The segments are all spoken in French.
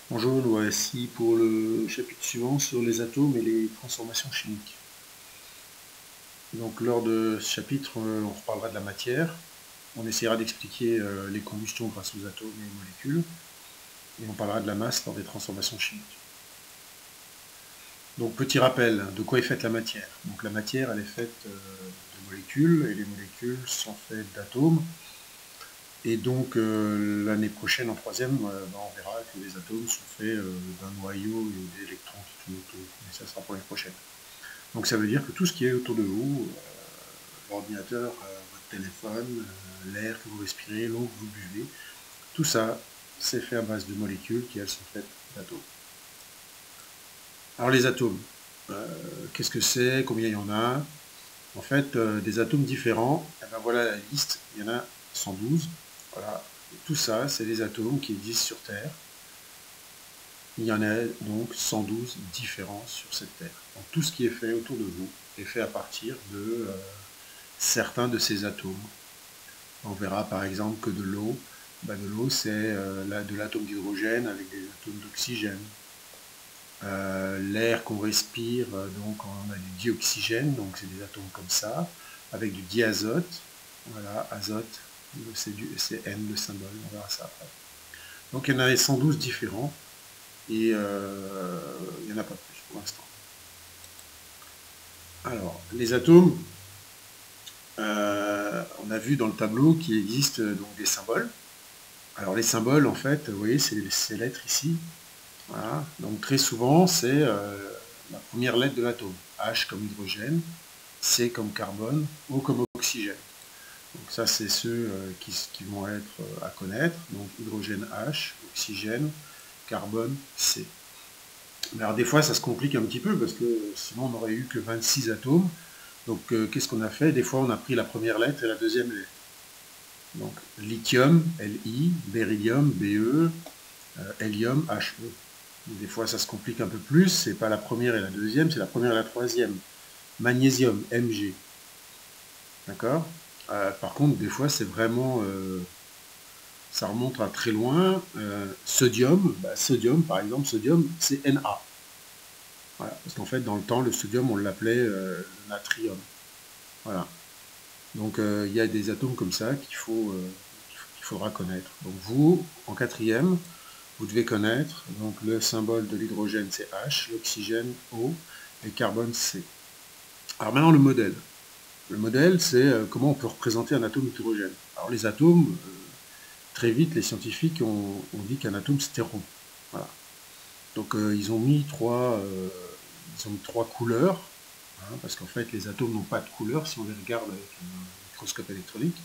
Bonjour, nous voici pour le chapitre suivant sur les atomes et les transformations chimiques. Donc lors de ce chapitre, on reparlera de la matière, on essaiera d'expliquer les combustions grâce aux atomes et aux molécules, et on parlera de la masse lors des transformations chimiques. Donc petit rappel, de quoi est faite la matière? Donc la matière, elle est faite de molécules, et les molécules sont faites d'atomes. Et donc l'année prochaine, en troisième, on verra que les atomes sont faits d'un noyau et d'électrons qui tournent autour, mais ça sera pour l'année prochaine. Donc ça veut dire que tout ce qui est autour de vous, l'ordinateur, votre téléphone, l'air que vous respirez, l'eau que vous buvez, tout ça, c'est fait à base de molécules qui, elles, sont faites d'atomes. Alors les atomes, qu'est-ce que c'est? Combien il y en a? En fait, des atomes différents, et ben voilà la liste, il y en a 112. Voilà. Et tout ça, c'est des atomes qui existent sur Terre. Il y en a donc 112 différents sur cette Terre. Donc tout ce qui est fait autour de vous est fait à partir de certains de ces atomes. On verra par exemple que de l'eau, de l'eau c'est de l'atome d'hydrogène avec des atomes d'oxygène. L'air qu'on respire, donc on a du dioxygène, donc c'est des atomes comme ça, avec du diazote, voilà, azote, c'est N le symbole, on verra ça après. Donc il y en a 112 différents, et il n'y en a pas plus pour l'instant. Alors, les atomes, on a vu dans le tableau qu'il existe donc des symboles. Alors les symboles, en fait, vous voyez, c'est ces lettres ici. Voilà. Donc très souvent, c'est la première lettre de l'atome. H comme hydrogène, C comme carbone, O comme oxygène. Donc ça, c'est ceux qui vont être à connaître. Donc hydrogène H, oxygène, carbone C. Mais alors des fois, ça se complique un petit peu parce que sinon, on n'aurait eu que 26 atomes. Donc qu'est-ce qu'on a fait? Des fois, on a pris la première lettre et la deuxième lettre. Donc lithium, Li, beryllium, Be, hélium, He. Des fois, ça se complique un peu plus. C'est pas la première et la deuxième, c'est la première et la troisième. Magnésium, Mg. D'accord? Par contre, des fois, c'est vraiment... ça remonte à très loin. Sodium, sodium, par exemple, sodium, c'est Na. Voilà, parce qu'en fait, dans le temps, le sodium, on l'appelait le natrium. Voilà. Donc, il y a des atomes comme ça qu'il faudra connaître. Donc, vous, en quatrième, vous devez connaître, donc le symbole de l'hydrogène c'est H, l'oxygène O, et carbone C. Alors maintenant le modèle. Le modèle c'est comment on peut représenter un atome d'hydrogène. Alors les atomes, très vite les scientifiques ont dit qu'un atome c'était rond. Voilà. Donc ils ont mis trois couleurs, hein, parce qu'en fait les atomes n'ont pas de couleur si on les regarde avec un microscope électronique.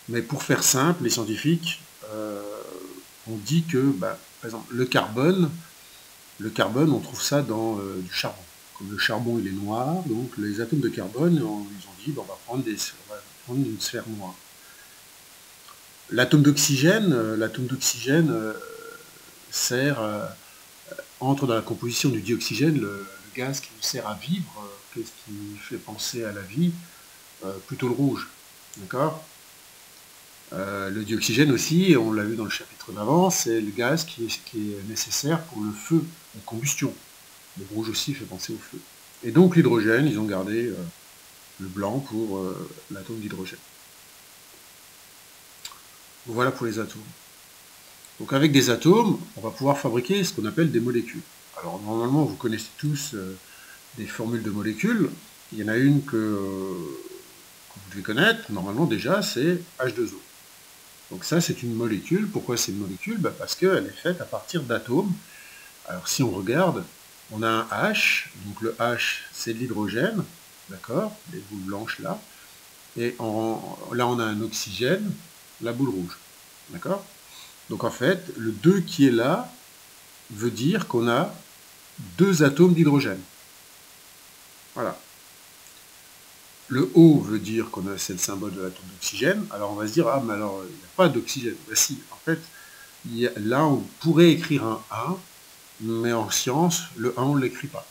Mais pour faire simple, les scientifiques ont dit que, par exemple, le carbone, on trouve ça dans du charbon. Comme le charbon, il est noir, donc les atomes de carbone, ils ont dit, on va prendre une sphère noire. L'atome d'oxygène, entre dans la composition du dioxygène, le gaz qui nous sert à vivre, qu'est-ce qui fait penser à la vie? Plutôt le rouge. D'accord? Le dioxygène aussi, on l'a vu dans le chapitre d'avant, c'est le gaz qui est nécessaire pour le feu, la combustion. Le rouge aussi fait penser au feu. Et donc l'hydrogène, ils ont gardé le blanc pour l'atome d'hydrogène. Voilà pour les atomes. Donc avec des atomes, on va pouvoir fabriquer ce qu'on appelle des molécules. Alors normalement, vous connaissez tous des formules de molécules. Il y en a une que vous devez connaître, normalement déjà, c'est H2O. Donc ça, c'est une molécule. Pourquoi c'est une molécule? Parce qu'elle est faite à partir d'atomes. Alors si on regarde, on a un H, donc le H, c'est de l'hydrogène, d'accord, les boules blanches là, et là on a un oxygène, la boule rouge, d'accord. Donc en fait, le 2 qui est là veut dire qu'on a deux atomes d'hydrogène. Voilà. Le O veut dire qu'on a, c'est le symbole de l'atome d'oxygène. Alors on va se dire, ah mais alors il n'y a pas d'oxygène. Ben si, en fait, là on pourrait écrire un A, mais en science, le 1 on ne l'écrit pas.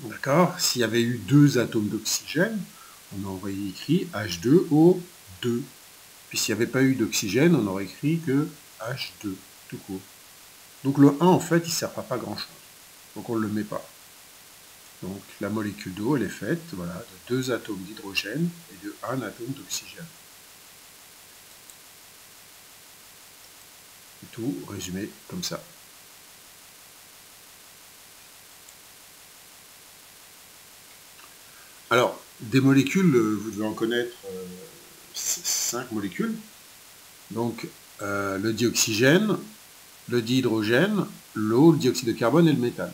D'accord? S'il y avait eu deux atomes d'oxygène, on aurait écrit H2O2. Puis s'il n'y avait pas eu d'oxygène, on aurait écrit que H2, tout court. Donc le 1, en fait, il ne sert à pas grand-chose. Donc on ne le met pas. Donc la molécule d'eau, elle est faite voilà, de 2 atomes d'hydrogène et de 1 atome d'oxygène. Tout résumé comme ça. Alors, des molécules, vous devez en connaître 5 molécules. Donc, le dioxygène, le dihydrogène, l'eau, le dioxyde de carbone et le méthane.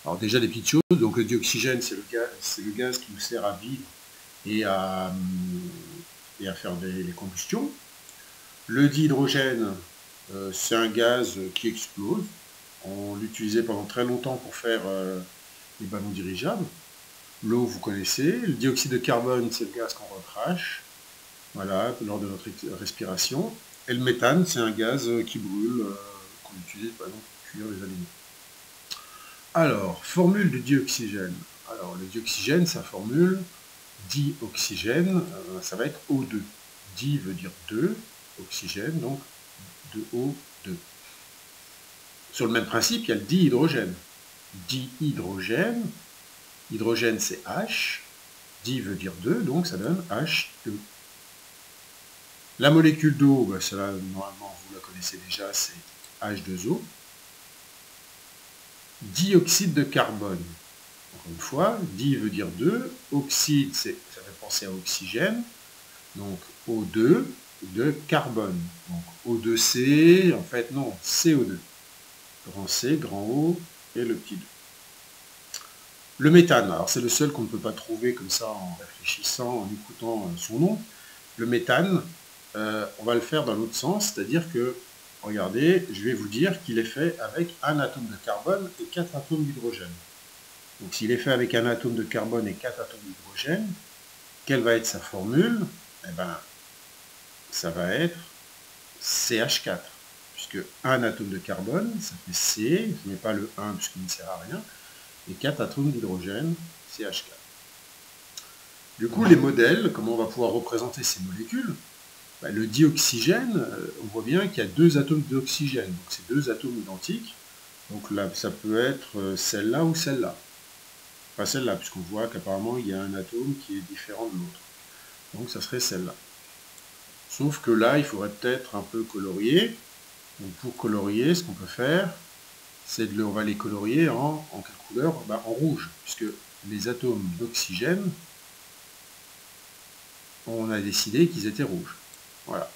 Alors déjà des petites choses, donc le dioxygène c'est le gaz qui nous sert à vivre et à faire les combustions. Le dihydrogène c'est un gaz qui explose. On l'utilisait pendant très longtemps pour faire les ballons dirigeables. L'eau vous connaissez. Le dioxyde de carbone c'est le gaz qu'on recrache voilà, lors de notre respiration. Et le méthane c'est un gaz qui brûle qu'on utilise par exemple pour cuire les aliments. Alors, formule du dioxygène. Alors, le dioxygène, sa formule, dioxygène, ça va être O2. Di veut dire 2, oxygène, donc 2O2. Sur le même principe, il y a le dihydrogène. Dihydrogène, hydrogène c'est H, di veut dire 2, donc ça donne H2. La molécule d'eau, ben cela, normalement, vous la connaissez déjà, c'est H2O. Dioxyde de carbone. Encore une fois, di veut dire 2, oxyde, ça fait penser à oxygène, donc O2 de carbone. Donc O2C, en fait non, CO2. Grand C, grand O et le petit 2. Le méthane, alors c'est le seul qu'on ne peut pas trouver comme ça en réfléchissant, en écoutant son nom. Le méthane, on va le faire dans l'autre sens, c'est-à-dire que, regardez, je vais vous dire qu'il est fait avec un atome de carbone et 4 atomes d'hydrogène. Donc s'il est fait avec un atome de carbone et 4 atomes d'hydrogène, quelle va être sa formule? Eh bien, ça va être CH4, puisque un atome de carbone, ça fait C, je ne mets pas le 1 puisqu'il ne sert à rien, et 4 atomes d'hydrogène, CH4. Du coup, les modèles, comment on va pouvoir représenter ces molécules? Ben, le dioxygène, on voit bien qu'il y a 2 atomes d'oxygène, donc c'est 2 atomes identiques, donc là, ça peut être celle-là ou celle-là. Pas celle-là, puisqu'on voit qu'apparemment il y a un atome qui est différent de l'autre. Donc ça serait celle-là. Sauf que là, il faudrait peut-être un peu colorier. Donc pour colorier, ce qu'on peut faire, c'est on va les colorier en quelle couleur? Ben, en rouge, puisque les atomes d'oxygène, on a décidé qu'ils étaient rouges. Voilà.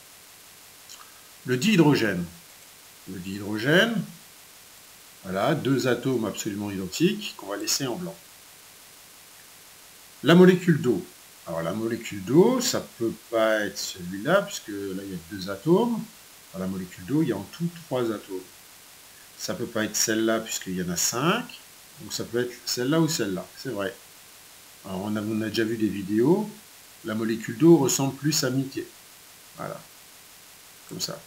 Le dihydrogène. Le dihydrogène, voilà, 2 atomes absolument identiques qu'on va laisser en blanc. La molécule d'eau. Alors la molécule d'eau, ça ne peut pas être celui-là, puisque là il y a 2 atomes. Dans la molécule d'eau, il y a en tout 3 atomes. Ça ne peut pas être celle-là, puisqu'il y en a 5. Donc ça peut être celle-là ou celle-là, c'est vrai. Alors on a déjà vu des vidéos. La molécule d'eau ressemble plus à Mickey. Voilà. Comme ça.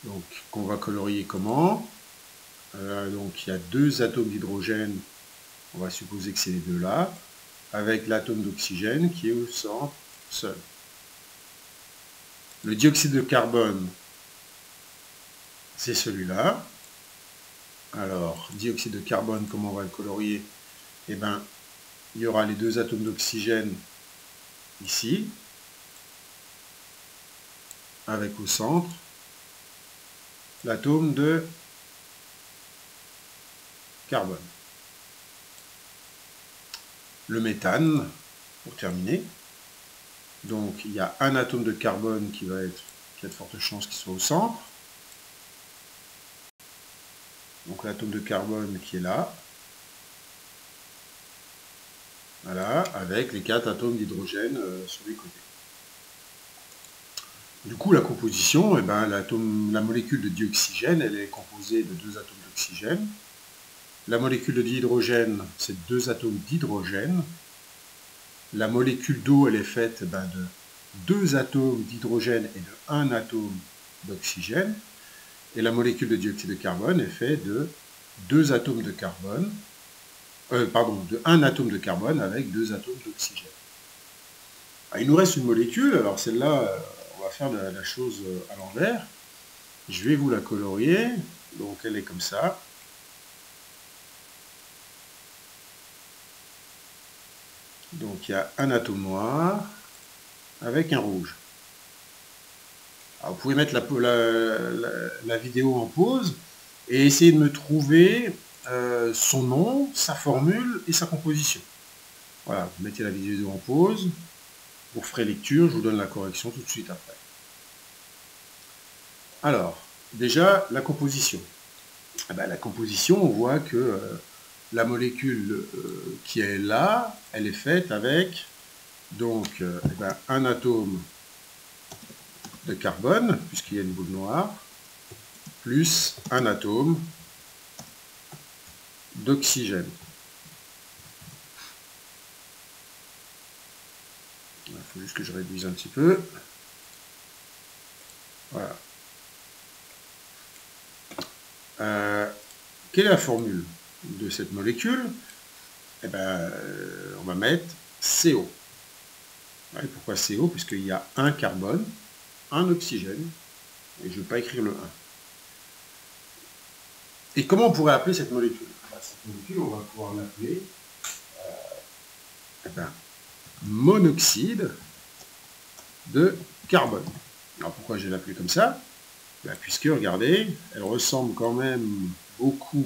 Donc qu'on va colorier comment? Donc il y a 2 atomes d'hydrogène. On va supposer que c'est les deux là. Avec l'atome d'oxygène qui est au centre seul. Le dioxyde de carbone, c'est celui-là. Alors, dioxyde de carbone, comment on va le colorier? Eh bien, il y aura les 2 atomes d'oxygène ici, avec au centre l'atome de carbone. Le méthane, pour terminer. Donc, il y a un atome de carbone qui a de fortes chances qu'il soit au centre. Donc, l'atome de carbone qui est là. Voilà, avec les 4 atomes d'hydrogène sur les côtés. Du coup, la composition, eh ben, la molécule de dioxygène, elle est composée de 2 atomes d'oxygène. La molécule de dihydrogène, c'est 2 atomes d'hydrogène. La molécule d'eau, elle est faite de 2 atomes d'hydrogène et de 1 atome d'oxygène. Et la molécule de dioxyde de carbone est faite de 2 atomes de carbone, de 1 atome de carbone avec 2 atomes d'oxygène. Il nous reste une molécule, alors celle-là, on va faire la chose à l'envers. Je vais vous la colorier. Donc elle est comme ça. Donc il y a un atome noir avec un rouge. Alors, vous pouvez mettre la vidéo en pause et essayer de me trouver son nom, sa formule et sa composition. Voilà, vous mettez la vidéo en pause. Vous ferez lecture, je vous donne la correction tout de suite après. Alors, déjà, la composition. Eh ben, la composition, on voit que la molécule qui est là, elle est faite avec donc eh ben, un atome de carbone, puisqu'il y a une boule noire, plus un atome d'oxygène. Il faut juste que je réduise un petit peu. Voilà. Quelle est la formule de cette molécule? Eh ben, on va mettre CO. Ouais, pourquoi CO? Puisqu'il y a un carbone, un oxygène, et je ne vais pas écrire le 1. Et comment on pourrait appeler cette molécule? Cette molécule, on va pouvoir l'appeler monoxyde de carbone. Alors pourquoi je vais l'appeler comme ça? Puisque, regardez, elle ressemble quand même beaucoup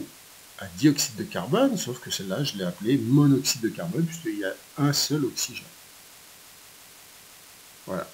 à dioxyde de carbone, sauf que celle-là, je l'ai appelée monoxyde de carbone, puisqu'il y a un seul oxygène. Voilà.